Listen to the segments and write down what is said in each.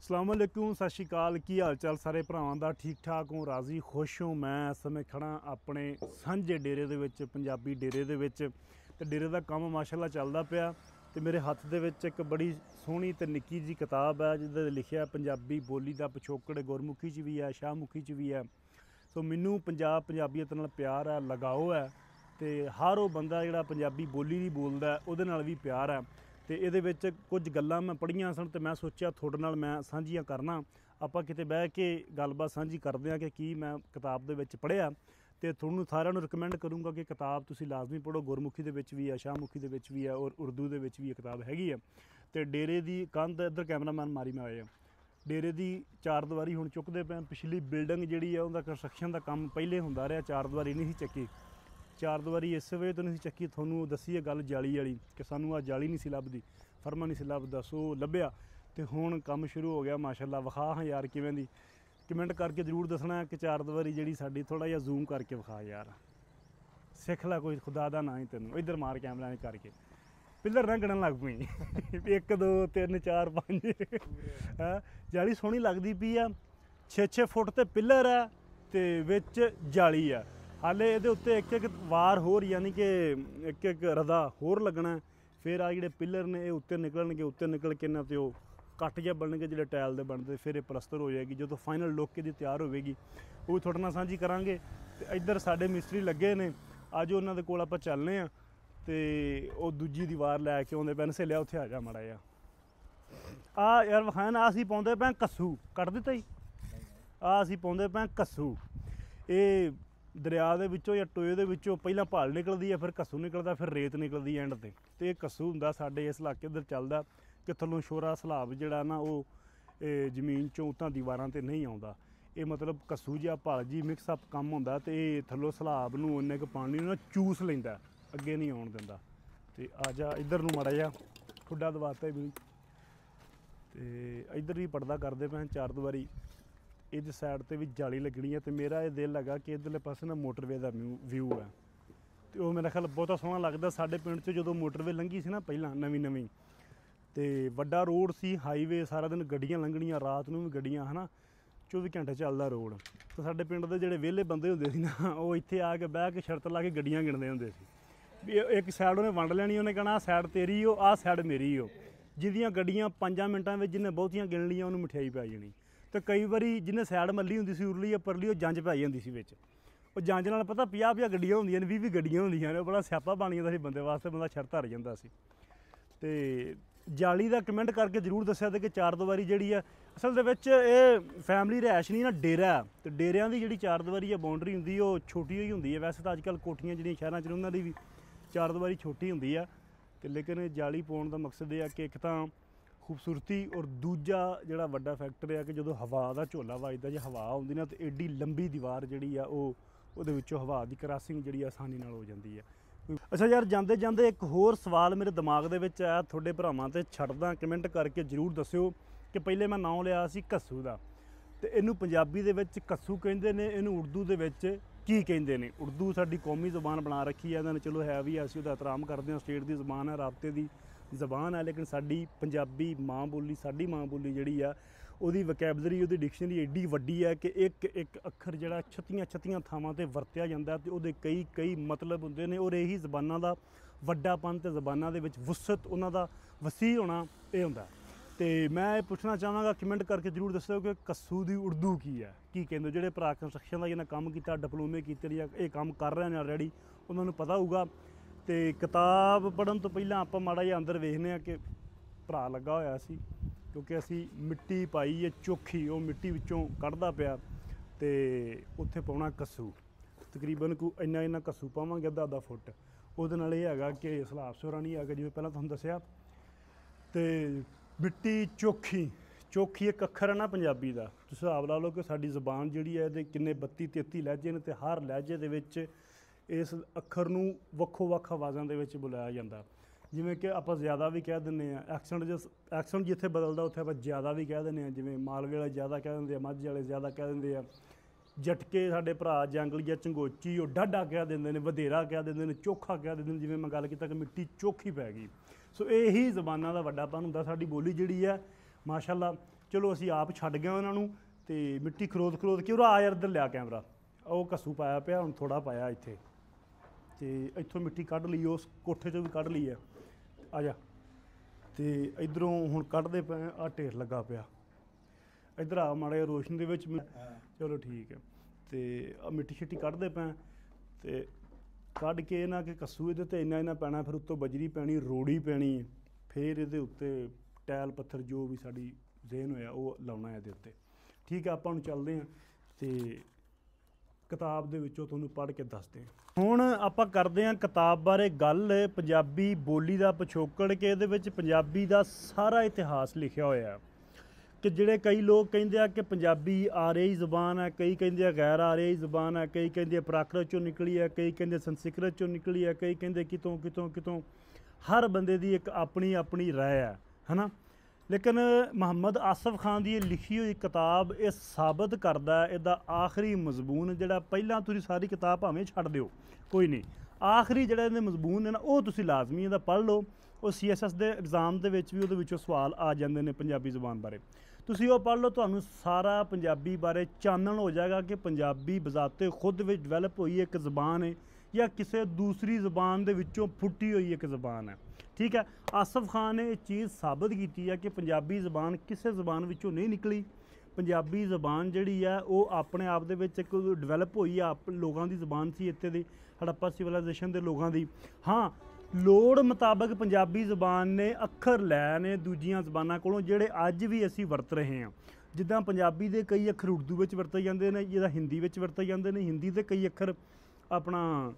अस्सलाम वालेकुम सत श्री अकाल की हाल चाल सारे भरावां दा ठीक ठाक हो राजी खुश हूँ। मैं इस समय खड़ा अपने सांझे डेरे दे विच पंजाबी डेरे दे विच ते डेरे दा काम माशाअल्लाह चलदा पिया ते मेरे हत्थ दे विच एक बड़ी सोहनी ते निक्की जी किताब है जिहदे लिखिआ पंजाबी बोली दा पिछोकड़ गुरमुखी च भी है शाहमुखी च भी है। सो मैनू पंजाबीयत नाल प्यार है लगाओ है ते हर वो बंदा जिहड़ा पंजाबी बोली नहीं बोलदा उहदे नाल भी प्यार है। तो ये कुछ गल्लां मैं पढ़ियां सन तो मैं सोचा थोड़े नाल मैं सांझियां करना आपां किते बह के गलबात सांझी करदे हां कि मैं किताब दे विच पढ़िया तो तुहानूं सारिआं नूं रिकमेंड करूँगा कि किताब तुसीं लाजमी पढ़ो। गुरमुखी दे विच भी है शाहमुखी दे विच भी है और उर्दू दे विच भी किताब हैगी है। तो डेरे दी कंध इधर कैमरामैन मारी मैं आए डेरे दी चार दीवारी हुण चुकदे पे पिछली बिल्डिंग जिहड़ी है उहदा कंस्ट्रक्शन दा काम पहले हुंदा रहा चार दीवारी नहीं सी चक्की चार दीवारी इस वजह तो नहीं चक्की थोनू दसी है गल जाली वाली कि सानू आ जाली नहीं सी लभदी फर्मा नहीं सी लभदा सो लभ्या तो हुण काम शुरू हो गया माशाअल्लाह। विखा हाँ यार किवें दी कमेंट करके जरूर दसना कि चार दीवारी जिहड़ी साडी थोड़ा जिहा जूम करके विखा यार सिख ला कोई खुदा दा ना ही तैनूं इधर मार कैमरा ने करके पिलर ना गिणन लग पई एक दो तीन चार पांच है जाली सोहनी लगदी पई आ 6-6 फुट ते पिलर है ते विच जाली है हाले ये उत्ते एक एक वार होर यानी कि एक एक रदा होर लगना फिर आ जिहड़े पिलर ने उत्ते निकलणगे उत्ते निकल के ना तो कट जिहा बनणगे जिहड़े टैल दे बनदे फिर प्लस्तर हो जाएगी जो फाइनल लुक इहदी तैयार होवेगी वो थोड़े नाल सांझी करांगे। ते इधर साडे मिस्त्री लगे ने अज उन्हां दे कोल आपां चलने आ ते वो दूजी दीवार लैके आउंदे पैन सहेलिया उत्थे आ जा माड़ा जिहा आ यार विखाया ना असीं पाउंदे पैं कस्सू कट दित्ता जी आ असीं पाउंदे पैं कस्सू ये दरिया दे विचों या टोए दे विचों पहिलां भाल निकलदी है फिर कस्सू निकलदा फिर रेत निकलदी एंड ते ये कस्सू हुंदा साडे इस इलाके इधर चलदा कि थल्लों छोरा सलाब जिहड़ा ना वो जमीन चों उतां दीवारां ते नहीं आउंदा ये मतलब कस्सू जिहा भाल जी मिक्स अप कम हुंदा ते थल्लों सलाब नूं उन्ने क पानी नूं चूस लैंदा अगे नहीं आउण दिंदा। ते आ जा इधर नूं माड़ा जिहा खुड्डा दवाता भी ते इधर भी पर्दा करदे पैं चार दीवारी इस साइड ते भी जाली लगनी है तो मेरा ये दिल लगा कि इधरले पासे ना मोटरवे का व्यू है तो वो मेरा ख्याल बहुत सोहना लगता। साडे पिंड च जो मोटरवे लंघी सी ना पहलां नवीं नवीं तो वड्डा रोड सी हाईवे सारा दिन गड्डियां लंघणियां रात नूं भी गड्डियां है ना 24 घंटे चलदा रोड तो साडे पिंड दे जिहड़े विहले बंदे हुंदे सी ना वो इत्थे आके बह के शर्त ला के गड्डियां गिणदे हुंदे सी एक साइड उन्हें वंड लैनी उन्हें कहना साइड तेरी हो आ साइड मेरी हो जिहदियां गड्डियां 5 मिंटां विच जिन्हें बहुतियां गिण लियां उन्हें मठियाई पै जानी तो कई बारी जिन्हें सैड मल्ली हुंदी सी उरली परली जंज पै जांदी सी विच वो जंज नाल पता 50 गड्डियां हुंदियां ने 20 गड्डियां हुंदियां ने बड़ा स्यापा बन जांदा सी बंदे वास्ते बंदा शर्त हर जांदा सी। ते जाली दा कमेंट करके जरूर दस्सिआ कि चार दीवारी जिहड़ी है असल दे विच ये फैमिली रैश नहीं ना डेरा है तो डेरियां दी जिहड़ी चार दीवारी है बाउंड्री हुंदी ओह छोटी होई हुंदी है वैसे तो अजकल कोठियां जिहड़ियां शहरां च उन्हां दी भी चार दीवारी छोटी हुंदी है ते लेकिन जाली पाउण दा मकसद ये है कि एक तां खूबसूरती और दूजा जिहड़ा वड्डा फैक्टर है कि जो हवा का झोला वजदा जे हवा आउंदी ना तो एड्डी लंबी दीवार जिहड़ी आ उहदे विचों हवा की क्रॉसिंग जिहड़ी आसानी नाल हो जाती है। अच्छा यार जांदे जांदे एक होर सवाल मेरे दिमाग दे विच आया थोड़े भरावां ते छड्डदा कमेंट करके जरूर दस्सिओ कि पहले मैं नाम लिया सी कस्सू दा ते इहनूं पंजाबी दे विच कस्सू कहिंदे ने इहनूं उर्दू दे विच की कहिंदे ने। उर्दू साडी कौमी ज़बान बना रखी है इहदा चलो है भी असीं उहदा एहतराम करदे हां स्टेट दी ज़बान है राबते दी ज़बान है लेकिन साडी पंजाबी माँ बोली साडी माँ बोली जिहड़ी आ उहदी वकैबलरी उहदी डिक्शनरी एड्डी वड्डी है कि एक एक अखर जिहड़ा छत्तियां थावां ते वरतिया जांदा ते उहदे कई मतलब हुंदे ने और यही ज़बानां दा वड्डापन ते ज़बानां दे विच वुसत उहनां दा वसीह होना ये हुंदा। तो मैं पुछना चाहांगा कमेंट करके जरूर दस्सिओ कि कस्सू दी उर्दू की है की कहिंदे जिहड़े भरा कंस्ट्रक्शन का जिन्हें काम किया डिप्लोमे कीते या ये काम कर रहे हैं ऑलरेडी उन्होंने पता होगा। तो किताब पढ़न तो पहलां आपां माड़ा जिहा अंदर वेखने आ कि भरा लगा होया सी क्योंकि असी मिट्टी पाई है चोखी वो मिट्टी विचों कढ़दा पिया तो उत्थे पाउणा कस्सू तकरीबन को इन्ना कस्सू पावांगे अद्धा फुट उहदे नाल इह हैगा कि सलाब सोरा नहीं हैगा जिवें पहलां तुहानूं दस्सिआ ते मिट्टी चोखी एक अखर है ना पंजाबी का तुसीं हिसाब ला लो कि साडी ज़बान जिहड़ी है इहदे किन्ने 32-33 लहजे ने ते हर लहजे दे विच इस अखर नूं वक्खो वक्ख आवाज़ां दे विच बुलाया जांदा जिवें कि आपां ज़्यादा भी कह दिंदे आ एक्सेंट जिथे बदलदा उत्थे आपां ज़्यादा भी कह दिंदे आ जिवें मालवे वाले ज़्यादा कह दिंदे आ माझे वाले ज़्यादा कह दिंदे आ झटके साडे भरा जंगलीआ झंगोची ओह डाढा कह दिंदे ने वधेरा कह दिंदे ने चोखा कह दिंदे ने जिवें मैं गल कीता कि मिट्टी चोखी पै गई। सो यही ज़बानां दा वड्डापन हुंदा साडी बोली जिहड़ी है माशाअल्लाह ਚਲੋ ਅਸੀਂ ਆਪ ਛੱਡ ਗਏ ਉਹਨਾਂ ਨੂੰ ਤੇ ਮਿੱਟੀ ਖਰੋਦ ਕੇ ਉਰਾ ਆ ਯਾਰ ਇੱਧਰ ਲਿਆ ਕੈਮਰਾ, ਉਹ ਕੱਸੂ ਪਾਇਆ ਪਿਆ, ਹੁਣ ਥੋੜਾ ਪਾਇਆ ਇੱਥੇ, ਤੇ ਇੱਥੋਂ ਮਿੱਟੀ ਕੱਢ ਲਈ, ਉਸ ਕੋਠੇ 'ਚੋਂ ਵੀ ਕੱਢ ਲਈ ਹੈ, ਆ ਜਾ। ਤੇ ਇੱਧਰੋਂ ਹੁਣ ਕੱਢਦੇ ਪਏ ਆ, ਢੇਰ ਲੱਗਾ ਪਿਆ, ਇੱਧਰ ਆ ਮਾੜੇ ਰੋਸ਼ਨ ਦੇ ਵਿੱਚ, ਚਲੋ ਠੀਕ ਹੈ। ਤੇ ਮਿੱਟੀ ਸ਼ਿੱਟੀ ਕੱਢਦੇ ਪਏ ਤੇ ਕੱਢ ਕੇ ਇਹਨਾਂ ਕਿ ਕੱਸੂ ਇਹਦੇ 'ਤੇ ਇੰਨਾ ਪੈਣਾ, ਫਿਰ ਉੱਤੋਂ ਬਜਰੀ ਪੈਣੀ, ਰੋੜੀ ਪੈਣੀ, ਫਿਰ ਇਹਦੇ ਉੱਤੇ ਟੈਲ ਪੱਥਰ ਜੋ ਵੀ ਸਾਡੀ ਜ਼ੇਨ ਹੋਇਆ ਉਹ ਲਾਉਣਾ ਇਹਦੇ ਉੱਤੇ। ਠੀਕ ਹੈ, ਆਪਾਂ ਹੁਣ ਚੱਲਦੇ ਹਾਂ ਤੇ ਕਿਤਾਬ ਦੇ ਵਿੱਚੋਂ ਤੁਹਾਨੂੰ ਪੜ੍ਹ ਕੇ ਦੱਸਦੇ ਹਾਂ। ਹੁਣ ਆਪਾਂ ਕਰਦੇ ਹਾਂ ਕਿਤਾਬ ਬਾਰੇ ਗੱਲ, ਪੰਜਾਬੀ ਬੋਲੀ ਦਾ ਪਿਛੋਕੜ, ਕਿ ਇਹਦੇ ਵਿੱਚ ਪੰਜਾਬੀ ਦਾ ਸਾਰਾ ਇਤਿਹਾਸ ਲਿਖਿਆ ਹੋਇਆ, ਕਿ ਜਿਹੜੇ ਕਈ ਲੋਕ ਕਹਿੰਦੇ ਆ ਕਿ ਪੰਜਾਬੀ ਆਰਿਆਈ ਜ਼ਬਾਨ ਹੈ, ਕਈ ਕਹਿੰਦੇ ਆ ਗੈਰ ਆਰਿਆਈ ਜ਼ਬਾਨ ਹੈ, ਕਈ ਕਹਿੰਦੇ ਪ੍ਰਾਕ੍ਰਿਤ 'ਚੋਂ ਨਿਕਲੀ ਹੈ, ਕਈ ਕਹਿੰਦੇ ਸੰਸਕ੍ਰਿਤ 'ਚੋਂ ਨਿਕਲੀ ਹੈ, ਕਈ ਕਹਿੰਦੇ ਕਿਤੋਂ। ਹਰ ਬੰਦੇ ਦੀ ਇੱਕ ਆਪਣੀ ਰਾਏ ਹੈ ਨਾ। ਲੇਕਿਨ ਮੁਹੰਮਦ ਆਸਫ ਖਾਨ ਦੀ ਇਹ ਲਿਖੀ ਹੋਈ ਕਿਤਾਬ ਇਹ ਸਾਬਤ ਕਰਦਾ, ਇਹਦਾ ਆਖਰੀ ਮਜ਼ਮੂਨ ਜਿਹੜਾ, ਪਹਿਲਾਂ ਤੁਸੀਂ ਸਾਰੀ ਕਿਤਾਬ ਭਾਵੇਂ ਛੱਡ ਦਿਓ ਕੋਈ ਨਹੀਂ, ਆਖਰੀ ਜਿਹੜਾ ਇਹਦੇ ਮਜ਼ਮੂਨ ਨੇ ਨਾ ਉਹ ਤੁਸੀਂ ਲਾਜ਼ਮੀ ਇਹਦਾ ਪੜ੍ਹ ਲਓ। ਉਹ CSS ਦੇ ਐਗਜ਼ਾਮ ਦੇ ਵਿੱਚ ਵੀ ਉਹਦੇ ਵਿੱਚੋਂ ਸਵਾਲ ਆ ਜਾਂਦੇ ਨੇ ਪੰਜਾਬੀ ਜ਼ੁਬਾਨ ਬਾਰੇ, ਤੁਸੀਂ ਉਹ ਪੜ੍ਹ ਲਓ, ਤੁਹਾਨੂੰ ਸਾਰਾ ਪੰਜਾਬੀ ਬਾਰੇ ਚਾਨਣ ਹੋ ਜਾਏਗਾ ਕਿ ਪੰਜਾਬੀ ਬਜ਼ਾਤੇ ਖੁਦ ਵਿੱਚ ਡਿਵੈਲਪ ਹੋਈ ਇੱਕ ਜ਼ਬਾਨ ਹੈ ਜਾਂ ਕਿਸੇ ਦੂਸਰੀ ਜ਼ਬਾਨ ਦੇ ਵਿੱਚੋਂ ਫੁੱਟੀ ਹੋਈ ਇੱਕ ਜ਼ਬਾਨ ਹੈ। ਠੀਕ ਹੈ, ਆਸਫ ਖਾਨ ਨੇ ਇਹ ਚੀਜ਼ ਸਾਬਤ ਕੀਤੀ ਹੈ ਕਿ ਪੰਜਾਬੀ ਜ਼ਬਾਨ ਕਿਸੇ ਜ਼ਬਾਨ ਵਿੱਚੋਂ ਨਹੀਂ ਨਿਕਲੀ। ਪੰਜਾਬੀ ਜ਼ਬਾਨ ਜਿਹੜੀ ਹੈ ਉਹ ਆਪਣੇ ਆਪ ਦੇ ਵਿੱਚ ਇੱਕ ਡਿਵੈਲਪ ਹੋਈ ਆ, ਲੋਕਾਂ ਦੀ ਜ਼ਬਾਨ ਸੀ ਇੱਥੇ ਦੀ, ਹੜੱਪਾ ਸਿਵਲਾਈਜੇਸ਼ਨ ਦੇ ਲੋਕਾਂ ਦੀ। ਹਾਂ, ਲੋੜ ਮੁਤਾਬਕ ਪੰਜਾਬੀ ਜ਼ਬਾਨ ਨੇ ਅੱਖਰ ਲੈ ਨੇ ਦੂਜੀਆਂ ਜ਼ਬਾਨਾਂ ਕੋਲੋਂ, ਜਿਹੜੇ ਅੱਜ ਵੀ ਅਸੀਂ ਵਰਤ ਰਹੇ ਹਾਂ। ਜਿੱਦਾਂ ਪੰਜਾਬੀ ਦੇ ਕਈ ਅੱਖਰ ਉਰਦੂ ਵਿੱਚ ਵਰਤੇ ਜਾਂਦੇ ਨੇ, ਜਿਹਦਾ ਹਿੰਦੀ ਵਿੱਚ ਵਰਤੇ ਜਾਂਦੇ ਨੇ, ਹਿੰਦੀ ਦੇ ਕਈ ਅੱਖਰ ਆਪਣਾ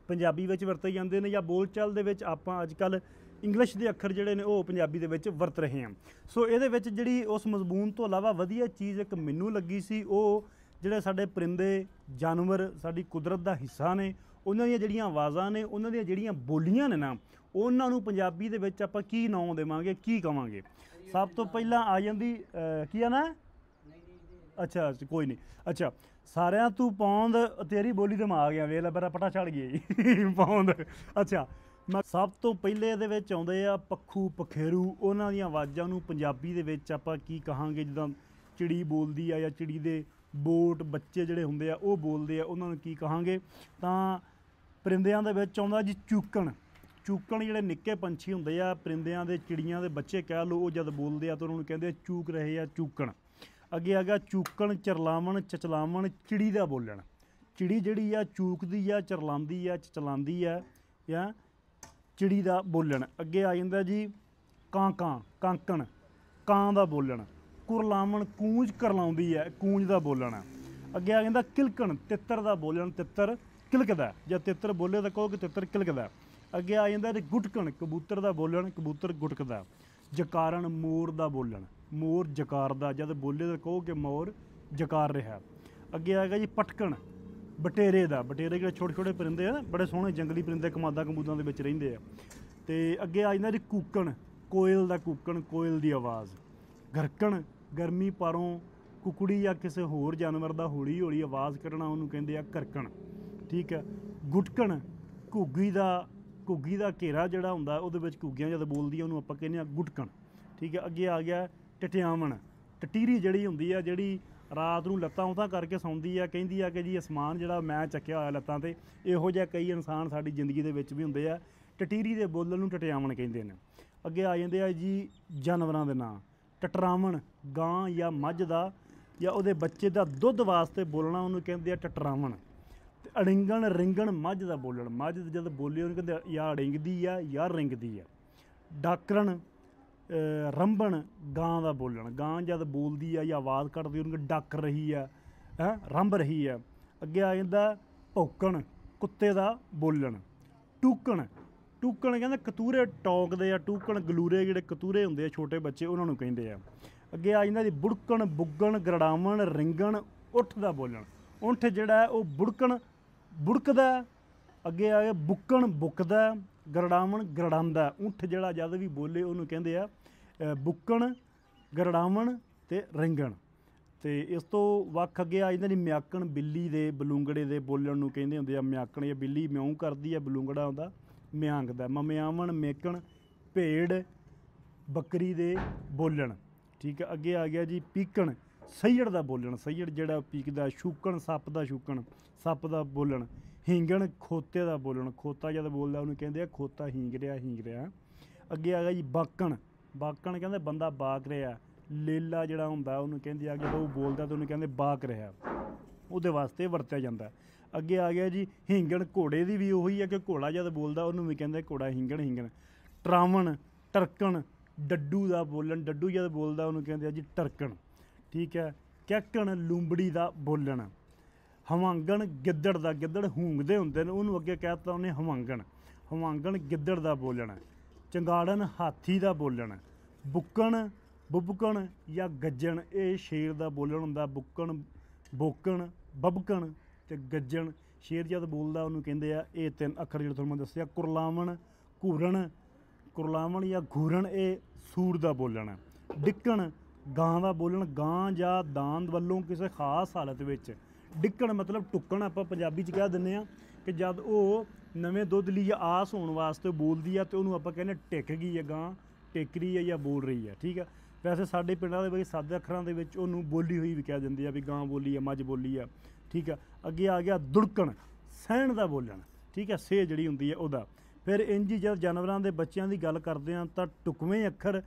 ਪੰਜਾਬੀ ਵਿੱਚ ਵਰਤੇ ਜਾਂਦੇ ਨੇ, ਜਾਂ ਬੋਲਚਾਲ ਦੇ ਵਿੱਚ ਆਪਾਂ ਅੱਜ ਕੱਲ੍ਹ ਇੰਗਲਿਸ਼ ਦੇ ਅੱਖਰ ਜਿਹੜੇ ਨੇ ਉਹ ਪੰਜਾਬੀ ਦੇ ਵਿੱਚ ਵਰਤ ਰਹੇ ਹਾਂ। ਸੋ ਇਹਦੇ ਵਿੱਚ ਜਿਹੜੀ ਉਸ ਮਜ਼ਮੂਨ ਤੋਂ ਇਲਾਵਾ ਵਧੀਆ ਚੀਜ਼ ਇੱਕ ਮੈਨੂੰ ਲੱਗੀ ਸੀ, ਉਹ ਜਿਹੜੇ ਸਾਡੇ ਪਰਿੰਦੇ ਜਾਨਵਰ ਸਾਡੀ ਕੁਦਰਤ ਦਾ ਹਿੱਸਾ ਨੇ, ਉਹਨਾਂ ਦੀਆਂ ਜਿਹੜੀਆਂ ਆਵਾਜ਼ਾਂ ਨੇ, ਉਹਨਾਂ ਦੀਆਂ ਜਿਹੜੀਆਂ ਬੋਲੀਆਂ ਨੇ ਨਾ, ਉਹਨਾਂ ਨੂੰ ਪੰਜਾਬੀ ਦੇ ਵਿੱਚ ਆਪਾਂ ਕੀ ਨਾਂ ਦੇਵਾਂਗੇ, ਕੀ ਕਵਾਂਗੇ। ਸਭ ਤੋਂ ਪਹਿਲਾਂ ਆ ਜਾਂਦੀ ਕੀ ਆ ਨਾ, ਅੱਛਾ ਕੋਈ ਨਹੀਂ, ਅੱਛਾ ਸਾਰਿਆਂ ਤੂੰ ਪੌਂਦ, ਤੇਰੀ ਬੋਲੀ ਤੇ ਮੈਂ ਆ ਗਿਆ, ਵੇਖ ਲੈ ਮੇਰਾ ਪਟਾ ਚੜ ਗਿਆ ਪੌਂਦ। ਅੱਛਾ, ਮੈਂ ਸਭ ਤੋਂ ਪਹਿਲੇ ਇਹਦੇ ਵਿੱਚ ਆਉਂਦੇ ਆ ਪੱਖੂ ਪਖੇਰੂ, ਉਹਨਾਂ ਦੀਆਂ ਆਵਾਜ਼ਾਂ ਨੂੰ ਪੰਜਾਬੀ ਦੇ ਵਿੱਚ ਆਪਾਂ ਕੀ ਕਹਾਂਗੇ। ਜਿੱਦਾਂ ਚਿੜੀ ਬੋਲਦੀ ਆ ਜਾਂ ਚਿੜੀ ਦੇ ਬੋਟ ਬੱਚੇ ਜਿਹੜੇ ਹੁੰਦੇ ਆ ਉਹ ਬੋਲਦੇ ਆ, ਉਹਨਾਂ ਨੂੰ ਕੀ ਕਹਾਂਗੇ। ਤਾਂ ਪਰਿੰਦਿਆਂ ਦੇ ਵਿੱਚ ਆਉਂਦਾ ਜੀ ਚੂਕਣ। ਚੂਕਣ ਜਿਹੜੇ ਨਿੱਕੇ ਪੰਛੀ ਹੁੰਦੇ ਆ ਪਰਿੰਦਿਆਂ ਦੇ, ਚਿੜੀਆਂ ਦੇ ਬੱਚੇ ਕਹਿ ਲਓ, ਉਹ ਜਦ ਬੋਲਦੇ ਆ ਤਾਂ ਉਹਨਾਂ ਨੂੰ ਕਹਿੰਦੇ ਆ ਚੂਕ ਰਹੇ ਆ, ਚੂਕਣ। ਅੱਗੇ ਆ ਗਿਆ ਚੂਕਣ, ਚਰਲਾਵਣ, ਚਚਲਾਵਣ, ਚਿੜੀ ਦਾ ਬੋਲਣ। ਚਿੜੀ ਜਿਹੜੀ ਆ ਚੂਕਦੀ ਆ, ਚਰਲਾਉਂਦੀ ਆ, ਚਚਲਾਉਂਦੀ ਆ, ਜਾਂ ਚਿੜੀ ਦਾ ਬੋਲਣ। ਅੱਗੇ ਆ ਜਾਂਦਾ ਜੀ ਕਾਂਕਾਂ, ਕਾਂਕਣ, ਕਾਂ ਦਾ ਬੋਲਣ। ਕੁਰਲਾਵਣ, ਕੂੰਜ ਕਰਲਾਉਂਦੀ ਹੈ, ਕੂੰਜ ਦਾ ਬੋਲਣ। ਅੱਗੇ ਆ ਜਾਂਦਾ ਕਿਲਕਣ, ਤਿੱਤਰ ਦਾ ਬੋਲਣ, ਤਿੱਤਰ ਕਿਲਕਦਾ, ਜਾਂ ਤਿੱਤਰ ਬੋਲੇ ਤਾਂ ਕਹੋ ਕਿ ਤਿੱਤਰ ਕਿਲਕਦਾ। ਅੱਗੇ ਆ ਜਾਂਦਾ ਗੁਟਕਣ, ਕਬੂਤਰ ਦਾ ਬੋਲਣ, ਕਬੂਤਰ ਗੁਟਕਦਾ। ਜਕਾਰਨ, ਮੋਰ ਦਾ ਬੋਲਣ, ਮੋਰ ਜਕਾਰਦਾ, ਜਦ ਬੋਲੇ ਤਾਂ ਕਹੋ ਕਿ ਮੋਰ ਜਕਾਰ ਰਿਹਾ। ਅੱਗੇ ਆ ਗਿਆ ਜੀ ਪਟਕਣ, ਬਟੇਰੇ ਦਾ, ਬਟੇਰੇ ਜਿਹੜੇ ਛੋਟੇ ਛੋਟੇ ਪਰਿੰਦੇ ਆ ਨਾ, ਬੜੇ ਸੋਹਣੇ ਜੰਗਲੀ ਪਰਿੰਦੇ ਕਮਾਦਾਂ ਕਮੂਦਾਂ ਦੇ ਵਿੱਚ ਰਹਿੰਦੇ ਆ। ਅਤੇ ਅੱਗੇ ਆ ਜਾਂਦਾ ਜੀ ਕੂਕਣ, ਕੋਇਲ ਦਾ ਕੂਕਣ, ਕੋਇਲ ਦੀ ਆਵਾਜ਼। ਗਰਕਣ, ਗਰਮੀ ਪਾਰੋਂ ਕੁਕੜੀ ਜਾਂ ਕਿਸੇ ਹੋਰ ਜਾਨਵਰ ਦਾ ਹੌਲੀ ਹੌਲੀ ਆਵਾਜ਼ ਕੱਢਣਾ, ਉਹਨੂੰ ਕਹਿੰਦੇ ਆ ਘਰਕਣ। ਠੀਕ ਹੈ, ਗੁਟਕਣ, ਘੁੱਗੀ ਦਾ ਘੇਰਾ ਜਿਹੜਾ ਹੁੰਦਾ ਉਹਦੇ ਵਿੱਚ ਘੁੱਗੀਆਂ ਜਦ ਬੋਲਦੀਆਂ ਉਹਨੂੰ ਆਪਾਂ ਕਹਿੰਦੇ ਆ ਗੁਟਕਣ। ਠੀਕ ਹੈ, ਅੱਗੇ ਆ ਗਿਆ ਟਟਿਆਵਣ, ਟਟੀਰੀ ਜਿਹੜੀ ਹੁੰਦੀ ਆ, ਜਿਹੜੀ ਰਾਤ ਨੂੰ ਲੱਤਾਂ ਉਤਾਂ ਕਰਕੇ ਸੌਂਦੀ ਆ, ਕਹਿੰਦੀ ਆ ਕਿ ਜੀ ਅਸਮਾਨ ਜਿਹੜਾ ਮੈਂ ਚੱਕਿਆ ਹੋਇਆ ਲੱਤਾਂ 'ਤੇ। ਇਹੋ ਜਿਹਾ ਕਈ ਇਨਸਾਨ ਸਾਡੀ ਜ਼ਿੰਦਗੀ ਦੇ ਵਿੱਚ ਵੀ ਹੁੰਦੇ ਆ। ਟਟੀਰੀ ਦੇ ਬੋਲਣ ਨੂੰ ਟਟਿਆਵਣ ਕਹਿੰਦੇ ਨੇ। ਅੱਗੇ ਆ ਜਾਂਦੇ ਆ ਜੀ ਜਾਨਵਰਾਂ ਦੇ ਨਾਂ। ਟਟਰਾਵਣ, ਗਾਂ ਜਾਂ ਮੱਝ ਦਾ ਜਾਂ ਉਹਦੇ ਬੱਚੇ ਦਾ ਦੁੱਧ ਵਾਸਤੇ ਬੋਲਣਾ, ਉਹਨੂੰ ਕਹਿੰਦੇ ਆ ਟਟਰਾਵਣ। ਅਤੇ ਅੜਿੰਗਣ, ਰਿੰਗਣ, ਮੱਝ ਦਾ ਬੋਲਣ। ਮੱਝ ਜਦ ਬੋਲੀ ਉਹਨੂੰ ਕਹਿੰਦੇ ਜਾਂ ਅੜਿੰਗਦੀ ਆ ਜਾਂ ਰਿੰਗਦੀ ਆ। ਡਾਕਰਨ, ਰੰਭਣ, ਗਾਂ ਦਾ ਬੋਲਣ। ਗਾਂ ਜਦ ਬੋਲਦੀ ਆ ਜਾਂ ਆਵਾਜ਼ ਕੱਢਦੀ ਉਹਨੂੰ ਡੱਕ ਰਹੀ ਆ, ਰੰਭ ਰਹੀ ਆ। ਅੱਗੇ ਆ ਜਾਂਦਾ ਭੌਂਕਣ, ਕੁੱਤੇ ਦਾ ਬੋਲਣ। ਟੂਕਣ, ਟੂਕਣ ਕਹਿੰਦੇ ਕਤੂਰੇ ਟੋਕਦੇ ਆ, ਟੂਕਣ ਗਲੂਰੇ ਜਿਹੜੇ ਕਤੂਰੇ ਹੁੰਦੇ ਆ ਛੋਟੇ ਬੱਚੇ, ਉਹਨਾਂ ਨੂੰ ਕਹਿੰਦੇ ਆ। ਅੱਗੇ ਆ ਜਾਂਦਾ ਜੀ ਬੁੜਕਣ, ਬੁੱਗਣ, ਗਰੜਾਵਣ, ਰਿੰਗਣ, ਉੱਠ ਦਾ ਬੋਲਣ। ਉੱਠ ਜਿਹੜਾ ਉਹ ਬੁੜਕਦਾ। ਅੱਗੇ ਆ ਗਿਆ ਬੁੱਕਣ, ਬੁੱਕਦਾ। ਗਰੜਾਵਣ, ਗਰੜਾਉਂਦਾ। ਉੱਠ ਜਿਹੜਾ ਜਦ ਵੀ ਬੋਲੇ ਉਹਨੂੰ ਕਹਿੰਦੇ ਆ ਬੁੱਕਣ, ਗਰੜਾਵਣ ਅਤੇ ਰਿੰਗਣ। ਅਤੇ ਇਸ ਤੋਂ ਵੱਖ ਅੱਗੇ ਆ ਜਾਂਦਾ ਜੀ ਮਿਆਕਣ, ਬਿੱਲੀ ਦੇ, ਬਲੂੰਗੜੇ ਦੇ ਬੋਲਣ ਨੂੰ ਕਹਿੰਦੇ ਹੁੰਦੇ ਆ ਮਿਆਕਣ। ਜਾਂ ਬਿੱਲੀ ਮਿਆਉਂ ਕਰਦੀ ਆ, ਬਲੂੰਗੜਾ ਹੁੰਦਾ ਮਿਆਂਗਦਾ। ਮਮਿਆਵਣ, ਮੇਕਣ, ਭੇਡ, ਬੱਕਰੀ ਦੇ ਬੋਲਣ। ਠੀਕ ਹੈ। ਅੱਗੇ ਆ ਗਿਆ ਜੀ ਪੀਕਣ, ਸਈੜ ਦਾ ਬੋਲਣ, ਸਈੜ ਜਿਹੜਾ ਪੀਕਦਾ। ਛੂਕਣ, ਸੱਪ ਦਾ ਛੂਕਣ, ਸੱਪ ਦਾ ਬੋਲਣ। ਹੀਂਗਣ, ਖੋਤੇ ਦਾ ਬੋਲਣ, ਖੋਤਾ ਜਦ ਬੋਲਦਾ ਉਹਨੂੰ ਕਹਿੰਦੇ ਆ ਖੋਤਾ ਹੀਂਗ ਰਿਹਾ, ਹੀਂਗ ਰਿਹਾ। ਅੱਗੇ ਆ ਗਿਆ ਜੀ ਬਾਕਣ, ਬਾਕਣ ਕਹਿੰਦੇ ਬੰਦਾ ਬਾਕ ਰਿਹਾ। ਲੇਲਾ ਜਿਹੜਾ ਹੁੰਦਾ ਉਹਨੂੰ ਕਹਿੰਦੇ ਆ ਜਦੋਂ ਉਹ ਬੋਲਦਾ ਤਾਂ ਉਹਨੂੰ ਕਹਿੰਦੇ ਬਾਕ ਰਿਹਾ, ਉਹਦੇ ਵਾਸਤੇ ਵਰਤਿਆ ਜਾਂਦਾ। ਅੱਗੇ ਆ ਗਿਆ ਜੀ ਹੀਂਗਣ, ਘੋੜੇ ਦੀ ਵੀ ਉਹੀ ਹੈ ਕਿ ਘੋੜਾ ਜਦ ਬੋਲਦਾ ਉਹਨੂੰ ਵੀ ਕਹਿੰਦੇ ਘੋੜਾ ਹੀਂਗਣ, ਹੀਂਗਣ। ਟਰਾਵਣ, ਟਰਕਣ, ਡੱਡੂ ਦਾ ਬੋਲਣ, ਡੱਡੂ ਜਦ ਬੋਲਦਾ ਉਹਨੂੰ ਕਹਿੰਦੇ ਆ ਜੀ ਟਰਕਣ, ਠੀਕ ਹੈ। ਕੈਕਣ, ਲੂੰਬੜੀ ਦਾ ਬੋਲਣ। ਹਵਾਂਗਣ, ਗਿੱਦੜ ਦਾ, ਗਿੱਦੜ ਹੂੰਗਦੇ ਹੁੰਦੇ ਨੇ ਉਹਨੂੰ ਅੱਗੇ ਕਹਿ ਦਿੱਤਾ ਉਹਨੇ ਹਵਾਂਗਣ, ਹਵਾਂਗਣ ਗਿੱਦੜ ਦਾ ਬੋਲਣ। ਚੰਗਾੜਨ, ਹਾਥੀ ਦਾ ਬੋਲਣ। ਬੁੱਕਣ, ਬੁਬਕਣ ਜਾਂ ਗੱਜਣ, ਇਹ ਸ਼ੇਰ ਦਾ ਬੋਲਣ ਹੁੰਦਾ। ਬੁੱਕਣ, ਬੋਕਣ, ਬਬਕਣ ਅਤੇ ਗੱਜਣ। ਸ਼ੇਰ ਜਦ ਬੋਲਦਾ ਉਹਨੂੰ ਕਹਿੰਦੇ ਆ ਇਹ 3 ਅੱਖਰ ਜਿਹੜੇ ਤੁਹਾਨੂੰ ਮੈਂ ਦੱਸਿਆ। ਕੁਰਲਾਵਣ, ਘੂਰਣ, ਕੁਰਲਾਵਣ ਜਾਂ ਘੂਰਣ ਇਹ ਸੂਰ ਦਾ ਬੋਲਣ ਹੈ। ਡਿੱਕਣ, ਗਾਂ ਦਾ ਬੋਲਣ, ਗਾਂ ਜਾਂ ਦਾੰਦ ਵੱਲੋਂ ਕਿਸੇ ਖਾਸ ਹਾਲਤ ਵਿੱਚ। ਡਿੱਕਣ ਮਤਲਬ ਟੁੱਕਣ, ਆਪਾਂ ਪੰਜਾਬੀ 'ਚ ਕਹਿ ਦਿੰਦੇ ਹਾਂ ਕਿ ਜਦ ਉਹ ਨਵੇਂ ਦੁੱਧ ਲਈ ਜਾਂ ਆਸ ਹੋਣ ਵਾਸਤੇ ਬੋਲਦੀ ਆ ਅਤੇ ਉਹਨੂੰ ਆਪਾਂ ਕਹਿੰਦੇ ਟਿਕ ਗਈ ਹੈ ਗਾਂ, ਟਿਕ ਰਹੀ ਹੈ ਜਾਂ ਬੋਲ ਰਹੀ ਹੈ, ਠੀਕ ਹੈ। ਵੈਸੇ ਸਾਡੇ ਪਿੰਡਾਂ ਦੇ ਵਿੱਚ ਸਾਦੇ ਅੱਖਰਾਂ ਦੇ ਵਿੱਚ ਉਹਨੂੰ ਬੋਲੀ ਹੋਈ ਵੀ ਕਹਿ ਦਿੰਦੇ ਆ ਵੀ ਗਾਂ ਬੋਲੀ ਆ, ਮੱਝ ਬੋਲੀ ਆ, ਠੀਕ ਆ। ਅੱਗੇ ਆ ਗਿਆ ਦੁੜਕਣ, ਸਹਿਣ ਦਾ ਬੋਲਣ, ਠੀਕ ਹੈ, ਸੇ ਜਿਹੜੀ ਹੁੰਦੀ ਹੈ ਉਹਦਾ। ਫਿਰ ਇੰਝ ਹੀ ਜਦ ਜਾਨਵਰਾਂ ਦੇ ਬੱਚਿਆਂ ਦੀ ਗੱਲ ਕਰਦੇ ਹਾਂ ਤਾਂ ਢੁਕਵੇਂ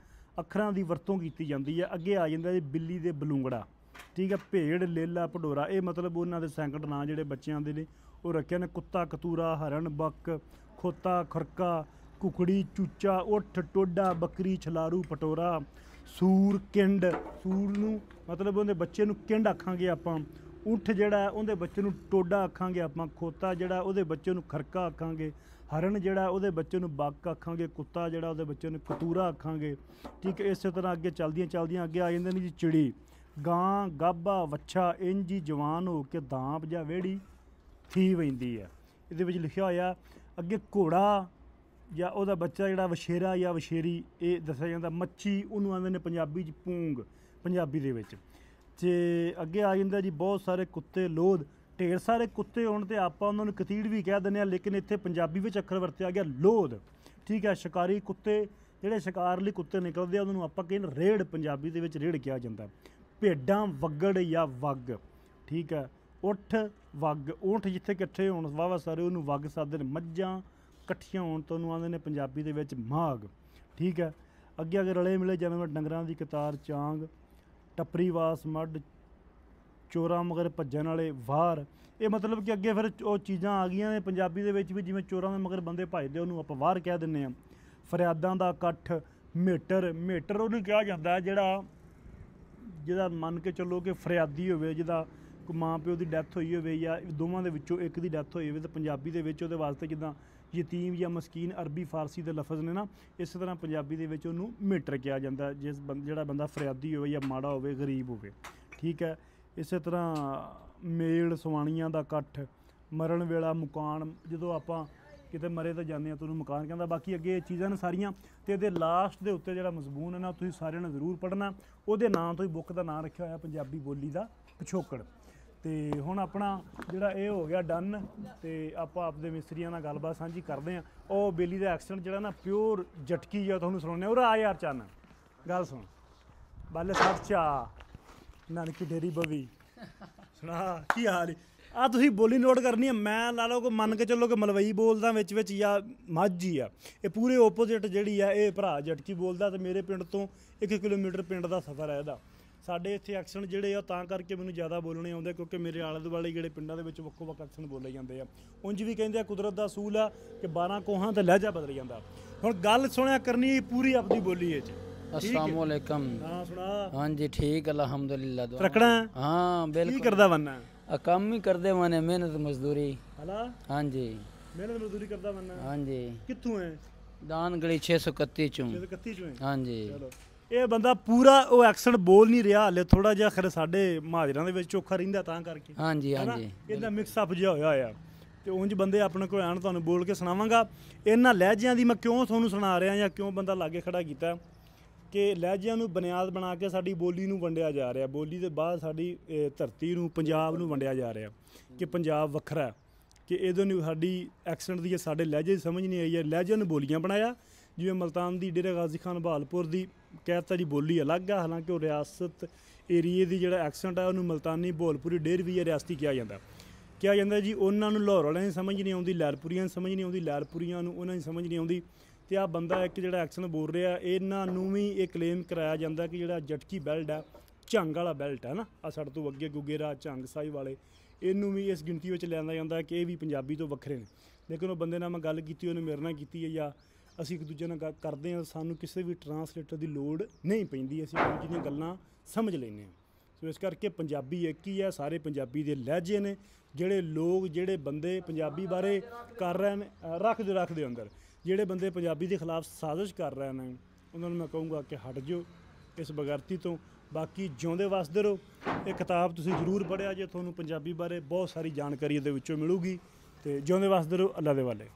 ਅੱਖਰਾਂ ਦੀ ਵਰਤੋਂ ਕੀਤੀ ਜਾਂਦੀ ਹੈ। ਅੱਗੇ ਆ ਜਾਂਦਾ ਜੀ ਬਿੱਲੀ ਦੇ ਬਲੂੰਗੜਾ, ਠੀਕ ਹੈ। ਭੇਡ, ਲੇਲਾ, ਭਡੋਰਾ, ਇਹ ਮਤਲਬ ਉਹਨਾਂ ਦੇ ਸੈਂਕੜ ਨਾਂ ਜਿਹੜੇ ਬੱਚਿਆਂ ਦੇ ਨੇ ਉਹ ਰੱਖੇ ਨੇ। ਕੁੱਤਾ, ਕਤੂਰਾ, ਹਰਨ, ਬੱਕ, ਖੋਤਾ, ਖੁਰਕਾ, ਕੁਕੜੀ, ਚੂਚਾ, ਉੱਠ, ਟੋਡਾ, ਬੱਕਰੀ, ਛਲਾਰੂ, ਪਟੋਰਾ। ਸੂਰ, ਕਿੰਡ, ਸੂਰ ਨੂੰ ਮਤਲਬ ਉਹਦੇ ਬੱਚੇ ਨੂੰ ਕਿੰਡ ਆਖਾਂਗੇ ਆਪਾਂ। ਊਠ ਜਿਹੜਾ ਉਹਦੇ ਬੱਚੇ ਨੂੰ ਟੋਡਾ ਆਖਾਂਗੇ ਆਪਾਂ। ਖੋਤਾ ਜਿਹੜਾ ਉਹਦੇ ਬੱਚੇ ਨੂੰ ਖਰਕਾ ਆਖਾਂਗੇ। ਹਰਨ ਜਿਹੜਾ ਉਹਦੇ ਬੱਚੇ ਨੂੰ ਬੱਕ ਆਖਾਂਗੇ। ਕੁੱਤਾ ਜਿਹੜਾ ਉਹਦੇ ਬੱਚੇ ਨੂੰ ਕਤੂਰਾ ਆਖਾਂਗੇ, ਠੀਕ ਹੈ। ਇਸੇ ਤਰ੍ਹਾਂ ਅੱਗੇ ਚੱਲਦੀਆਂ ਅੱਗੇ ਆ ਜਾਂਦੇ ਨੇ ਜੀ ਚਿੜੀ। ਗਾਂ, ਗਾਭਾ, ਵੱਛਾ ਇੰਝ ਹੀ ਜਵਾਨ ਹੋ ਕੇ ਦਾਂਪ ਜਾਂ ਵਿਹੜੀ ਥੀ ਪੈਂਦੀ ਹੈ। ਇਹਦੇ ਵਿੱਚ ਲਿਖਿਆ ਹੋਇਆ ਅੱਗੇ ਘੋੜਾ ਜਾਂ ਉਹਦਾ ਬੱਚਾ ਜਿਹੜਾ ਵਛੇਰਾ ਜਾਂ ਵਛੇਰੀ ਇਹ ਦੱਸਿਆ ਜਾਂਦਾ। ਮੱਛੀ ਉਹਨੂੰ ਆਉਂਦੇ ਨੇ ਪੰਜਾਬੀ 'ਚ ਪੂੰਗ, ਪੰਜਾਬੀ ਦੇ ਵਿੱਚ। ਅਤੇ ਅੱਗੇ ਆ ਜਾਂਦਾ ਜੀ ਬਹੁਤ ਸਾਰੇ ਕੁੱਤੇ, ਲੋਧ। ਢੇਰ ਸਾਰੇ ਕੁੱਤੇ ਹੋਣ ਅਤੇ ਆਪਾਂ ਉਹਨਾਂ ਨੂੰ ਕਤੀੜ ਵੀ ਕਹਿ ਦਿੰਦੇ ਹਾਂ, ਲੇਕਿਨ ਇੱਥੇ ਪੰਜਾਬੀ ਵਿੱਚ ਅੱਖਰ ਵਰਤਿਆ ਗਿਆ ਲੋਧ, ਠੀਕ ਹੈ। ਸ਼ਿਕਾਰੀ ਕੁੱਤੇ ਜਿਹੜੇ ਸ਼ਿਕਾਰ ਲਈ ਕੁੱਤੇ ਨਿਕਲਦੇ ਆ ਉਹਨਾਂ ਨੂੰ ਆਪਾਂ ਕਹਿੰਦੇ ਰੇੜ, ਪੰਜਾਬੀ ਦੇ ਵਿੱਚ ਰੇੜ ਕਿਹਾ ਜਾਂਦਾ। ਭੇਡਾਂ, ਵੱਗੜ ਜਾਂ ਵੱਗ, ਠੀਕ ਹੈ। ਉੱਠ, ਵੱਗ, ਊਂਠ ਜਿੱਥੇ ਇਕੱਠੇ ਹੋਣ ਵਾਹਵਾ ਸਾਰੇ ਉਹਨੂੰ ਵੱਗ ਸੱਦਦੇ ਨੇ। ਮੱਝਾਂ ਇਕੱਠੀਆਂ ਹੋਣ ਤੋਂ ਉਹਨੂੰ ਆਉਂਦੇ ਨੇ ਪੰਜਾਬੀ ਦੇ ਵਿੱਚ ਮਾਘ, ਠੀਕ ਹੈ। ਅੱਗੇ ਰਲੇ ਮਿਲੇ ਜਾਨਵਰ, ਡੰਗਰਾਂ ਦੀ ਕਤਾਰ, ਚਾਂਗ, ਟੱਪਰੀ ਵਾਸ, ਮੱਢ, ਚੋਰਾਂ ਮਗਰ ਭੱਜਣ ਵਾਲੇ, ਵਾਰ। ਇਹ ਮਤਲਬ ਕਿ ਅੱਗੇ ਫਿਰ ਉਹ ਚੀਜ਼ਾਂ ਆ ਗਈਆਂ ਨੇ ਪੰਜਾਬੀ ਦੇ ਵਿੱਚ ਵੀ, ਜਿਵੇਂ ਚੋਰਾਂ ਦੇ ਮਗਰ ਬੰਦੇ ਭੱਜਦੇ ਉਹਨੂੰ ਆਪਾਂ ਵਾਰ ਕਹਿ ਦਿੰਦੇ ਹਾਂ। ਫਰਿਆਦਾਂ ਦਾ ਇਕੱਠ, ਮੇਟਰ, ਮੇਟਰ ਉਹਨੂੰ ਕਿਹਾ ਜਾਂਦਾ ਜਿਹਦਾ ਮੰਨ ਕੇ ਚੱਲੋ ਕਿ ਫਰਿਆਦੀ ਹੋਵੇ, ਜਿਹਦਾ ਮਾਂ ਪਿਓ ਦੀ ਡੈਥ ਹੋਈ ਹੋਵੇ ਜਾਂ ਦੋਵਾਂ ਦੇ ਵਿੱਚੋਂ ਇੱਕ ਦੀ ਡੈਥ ਹੋਈ ਹੋਵੇ, ਤਾਂ ਪੰਜਾਬੀ ਦੇ ਵਿੱਚ ਉਹਦੇ ਵਾਸਤੇ ਜਿੱਦਾਂ ਯਤੀਮ ਜਾਂ ਮਸਕੀਨ ਅਰਬੀ ਫਾਰਸੀ ਦੇ ਲਫ਼ਜ਼ ਨੇ ਨਾ, ਇਸੇ ਤਰ੍ਹਾਂ ਪੰਜਾਬੀ ਦੇ ਵਿੱਚ ਉਹਨੂੰ ਮੇਟਰ ਕਿਹਾ ਜਾਂਦਾ ਜਿਹੜਾ ਬੰਦਾ ਫਰਿਆਦੀ ਹੋਵੇ ਜਾਂ ਮਾੜਾ ਹੋਵੇ, ਗਰੀਬ ਹੋਵੇ, ਠੀਕ ਹੈ। ਇਸੇ ਤਰ੍ਹਾਂ ਮੇਲ, ਸਵਾਣੀਆਂ ਦਾ ਇਕੱਠ, ਮਰਨ ਵੇਲਾ, ਮੁਕਾਨ, ਜਦੋਂ ਆਪਾਂ ਕਿਤੇ ਮਰੇ ਤਾਂ ਜਾਂਦੇ ਹਾਂ ਤਾਂ ਉਹਨੂੰ ਮਕਾਨ ਕਹਿੰਦਾ। ਬਾਕੀ ਅੱਗੇ ਇਹ ਚੀਜ਼ਾਂ ਨੇ ਸਾਰੀਆਂ, ਅਤੇ ਇਹਦੇ ਲਾਸਟ ਦੇ ਉੱਤੇ ਜਿਹੜਾ ਮਜ਼ਮੂਨ ਹੈ ਨਾ ਤੁਸੀਂ ਸਾਰਿਆਂ ਨੇ ਜ਼ਰੂਰ ਪੜ੍ਹਨਾ। ਉਹਦੇ ਨਾਂ ਤੋਂ ਹੀ ਬੁੱਕ ਦਾ ਨਾਂ ਰੱਖਿਆ ਹੋਇਆ ਪੰਜਾਬੀ ਬੋਲੀ ਦਾ ਪਿਛੋਕੜ। ਅਤੇ ਹੁਣ ਆਪਣਾ ਜਿਹੜਾ ਇਹ ਹੋ ਗਿਆ ਡਨ, ਅਤੇ ਆਪਾਂ ਆਪਦੇ ਮਿਸਤਰੀਆਂ ਨਾਲ ਗੱਲਬਾਤ ਸਾਂਝੀ ਕਰਦੇ ਹਾਂ। ਉਹ ਬੇਲੀ ਦਾ ਐਕਸੈਂਟ ਜਿਹੜਾ ਨਾ ਪਿਓਰ ਜਟਕੀ ਜਿਹਾ ਤੁਹਾਨੂੰ ਸੁਣਾਉਂਦੇ। ਉਹ ਆ ਯਾਰ ਚੰਨ ਗੱਲ ਸੁਣ, ਬਾਲੇ ਸੱਤ ਚਾ ਨਾਨਕੀ ਡੇਰੀ ਬਵੀ ਸੁਣਾ ਕੀ ਹਾਲ ਆ। ਤੁਸੀਂ ਬੋਲੀ ਨੋਟ ਕਰਨੀ ਹੈ। ਮੈਂ ਲਾ ਲਓ ਕਿ ਮੰਨ ਕੇ ਚੱਲੋ ਕਿ ਮਲਵਈ ਬੋਲਦਾ ਵਿੱਚ ਜਾਂ ਮਾਝੀ ਆ। ਇਹ ਪੂਰੇ ਓਪੋਜ਼ਿਟ ਜਿਹੜੀ ਆ ਇਹ ਭਰਾ ਜਟਕੀ ਬੋਲਦਾ, ਅਤੇ ਮੇਰੇ ਪਿੰਡ ਤੋਂ 1 ਕਿਲੋਮੀਟਰ ਪਿੰਡ ਦਾ ਸਫ਼ਰ ਹੈ ਇਹਦਾ। ਸਾਡੇ ਇੱਥੇ ਐਕਸੈਂਟ ਜਿਹੜੇ ਆ ਤਾਂ ਕਰਕੇ ਮੈਨੂੰ ਜ਼ਿਆਦਾ ਬੋਲਣੇ ਆਉਂਦੇ ਕਿਉਂਕਿ ਮੇਰੇ ਆਲੇ ਦੁਆਲੇ ਜਿਹੜੇ ਪਿੰਡਾਂ ਦੇ ਵਿੱਚ ਵੱਖੋ ਵੱਖ ਐਕਸੈਂਟ ਬੋਲੇ ਜਾਂਦੇ ਆ। ਉਂਝ ਵੀ ਕਹਿੰਦੇ ਆ ਕੁਦਰਤ ਦਾ ਅਸੂਲ ਆ ਕਿ 12 ਕੋਹਾਂ ਤੇ ਲਹਿਜਾ ਬਦਲ ਜਾਂਦਾ। ਹੁਣ ਗੱਲ ਸੁਣਿਆ ਕਰਨੀ ਪੂਰੀ ਆਪਣੀ ਬੋਲੀ ਵਿੱਚ। अस्सलाम वालेकुम। हाँ सुना। हाँ जी ठीक अल्हम्दुलिल्लाह। रखना हाँ बिल्कुल। की करदा बनना काम ही करदे माने मेहनत मजदूरी। हला हाँ जी मेहनत मजदूरी करदा बनना। हाँ जी कित्थों है? दान गली 631 चों। 631 चों है। हाँ जी चलो ਇਹ ਬੰਦਾ ਪੂਰਾ ਉਹ ਐਕਸੈਂਟ ਬੋਲ ਨਹੀਂ ਰਿਹਾ ਹਾਲੇ, ਥੋੜਾ ਜਿਹਾ ਖਰੇ ਸਾਡੇ ਮਹਾਜਰਾਂ ਦੇ ਵਿੱਚ ਚੋਖਾ ਰਹਿੰਦਾ ਤਾਂ ਕਰਕੇ। हाँ जी हाँ जी ਇਹਦਾ ਮਿਕਸ ਅਪ ਜਿਹਾ ਹੋਇਆ ਹੋਇਆ। ਤੇ ਉਂਝ ਬੰਦੇ ਆਪਣੇ ਕੋਲ ਆਣ ਤੁਹਾਨੂੰ ਬੋਲ ਕੇ ਸੁਣਾਵਾਂਗਾ। ਇਹਨਾਂ ਲਹਿਜਿਆਂ ਦੀ ਮੈਂ ਕਿਉਂ ਤੁਹਾਨੂੰ ਸੁਣਾ ਰਿਹਾ ਜਾਂ ਕਿਉਂ ਬੰਦਾ ਲਾਗੇ ਖੜਾ ਕੀਤਾ ਕਿ ਲਹਿਜਿਆਂ ਨੂੰ ਬੁਨਿਆਦ ਬਣਾ ਕੇ ਸਾਡੀ ਬੋਲੀ ਨੂੰ ਵੰਡਿਆ ਜਾ ਰਿਹਾ। ਬੋਲੀ ਦੇ ਬਾਅਦ ਸਾਡੀ ਧਰਤੀ ਨੂੰ, ਪੰਜਾਬ ਨੂੰ ਵੰਡਿਆ ਜਾ ਰਿਹਾ ਕਿ ਪੰਜਾਬ ਵੱਖਰਾ, ਕਿ ਇਹਦੇ ਨੂੰ ਸਾਡੀ ਐਕਸੈਂਟ ਦੀ ਸਾਡੇ ਲਹਿਜੇ ਦੀ ਸਮਝ ਨਹੀਂ ਆਈ ਹੈ। ਲਹਿਜਿਆਂ ਨੂੰ ਬੋਲੀਆਂ ਬਣਾਇਆ, ਜਿਵੇਂ ਮਲਤਾਨ ਦੀ, ਡੇਰਾ ਗਾਜ਼ੀ ਖਾਨ, ਬਹਾਲਪੁਰ ਦੀ ਕਹਿਤਾ ਜੀ ਬੋਲੀ ਅਲੱਗ ਆ, ਹਾਲਾਂਕਿ ਉਹ ਰਿਆਸਤ ਏਰੀਏ ਦੀ ਜਿਹੜਾ ਐਕਸੈਂਟ ਆ ਉਹਨੂੰ ਮਲਤਾਨੀ, ਭੋਲਪੁਰੀ, ਡੇਰਵੀ ਜਾਂ ਰਿਆਸਤੀ ਕਿਹਾ ਜਾਂਦਾ ਜੀ। ਉਹਨਾਂ ਨੂੰ ਲਾਹੌਰ ਵਾਲਿਆਂ ਦੀ ਸਮਝ ਨਹੀਂ ਆਉਂਦੀ, ਲਹਿਰਪੁਰੀਆਂ ਦੀ ਸਮਝ ਨਹੀਂ ਆਉਂਦੀ, ਲਹਿਰਪੁਰੀਆਂ ਨੂੰ ਉਹਨਾਂ ਦੀ ਸਮਝ ਨਹੀਂ ਆਉਂਦੀ। ਤੇ ਆਹ ਬੰਦਾ ਇੱਕ ਜਿਹੜਾ ਐਕਸੈਂਟ ਬੋਲ ਰਿਹਾ, ਇਹਨਾਂ ਨੂੰ ਵੀ ਇਹ ਕਲੇਮ ਕਰਾਇਆ ਜਾਂਦਾ ਕਿ ਜਿਹੜਾ ਜਟਕੀ ਬੈਲਟ ਆ, ਝੰਗ ਵਾਲਾ ਬੈਲਟ ਹੈ ਨਾ, ਆ ਸਾਡੇ ਤੋਂ ਅੱਗੇ ਗੁੱਗੇਰਾ, ਝੰਗ ਸਾਹਿਬ ਵਾਲੇ, ਇਹਨੂੰ ਵੀ ਇਸ ਗਿਣਤੀ ਵਿੱਚ ਲਿਆਂਦਾ ਜਾਂਦਾ ਕਿ ਇਹ ਵੀ ਪੰਜਾਬੀ ਤੋਂ ਵੱਖਰੇ ਨੇ। ਲੇਕਿਨ ਉਹ ਬੰਦੇ ਨਾਲ ਮੈਂ ਗੱਲ ਕੀਤੀ, ਉਹਨੇ ਮੇਰੇ ਨਾਲ ਕੀਤੀ ਹੈ, ਜਾਂ ਅਸੀਂ ਇੱਕ ਦੂਜੇ ਨਾਲ ਗੱਲ ਕਰਦੇ ਹਾਂ, ਸਾਨੂੰ ਕਿਸੇ ਵੀ ਟਰਾਂਸਲੇਟਰ ਦੀ ਲੋੜ ਨਹੀਂ ਪੈਂਦੀ, ਅਸੀਂ ਇੱਕ ਦੂਜੇ ਦੀਆਂ ਗੱਲਾਂ ਸਮਝ ਲੈਂਦੇ ਹਾਂ। ਸੋ ਇਸ ਕਰਕੇ ਪੰਜਾਬੀ ਇੱਕ ਹੀ ਹੈ, ਸਾਰੇ ਪੰਜਾਬੀ ਦੇ ਲਹਿਜੇ ਨੇ। ਜਿਹੜੇ ਲੋਕ, ਜਿਹੜੇ ਬੰਦੇ ਪੰਜਾਬੀ ਬਾਰੇ ਕਰ ਰਹੇ ਨੇ, ਰੱਖ ਦਿਓ ਅੰਦਰ, ਜਿਹੜੇ ਬੰਦੇ ਪੰਜਾਬੀ ਦੇ ਖਿਲਾਫ ਸਾਜ਼ਿਸ਼ ਕਰ ਰਹੇ ਨੇ, ਉਹਨਾਂ ਨੂੰ ਮੈਂ ਕਹੂੰਗਾ ਕਿ ਹਟ ਜਾਓ ਇਸ ਬਗੈਰਤੀ ਤੋਂ। ਬਾਕੀ ਜਿਉਂਦੇ ਵਸਦੇ ਰਹੋ। ਇਹ ਕਿਤਾਬ ਤੁਸੀਂ ਜ਼ਰੂਰ ਪੜ੍ਹਿਆ ਜੇ, ਤੁਹਾਨੂੰ ਪੰਜਾਬੀ ਬਾਰੇ ਬਹੁਤ ਸਾਰੀ ਜਾਣਕਾਰੀ ਇਹਦੇ ਵਿੱਚੋਂ ਮਿਲੂਗੀ। ਤੇ ਜਿਉਂਦੇ ਵਸਦੇ ਰਹੋ, ਅੱਲਾ ਦੇ ਵਾਲੇ।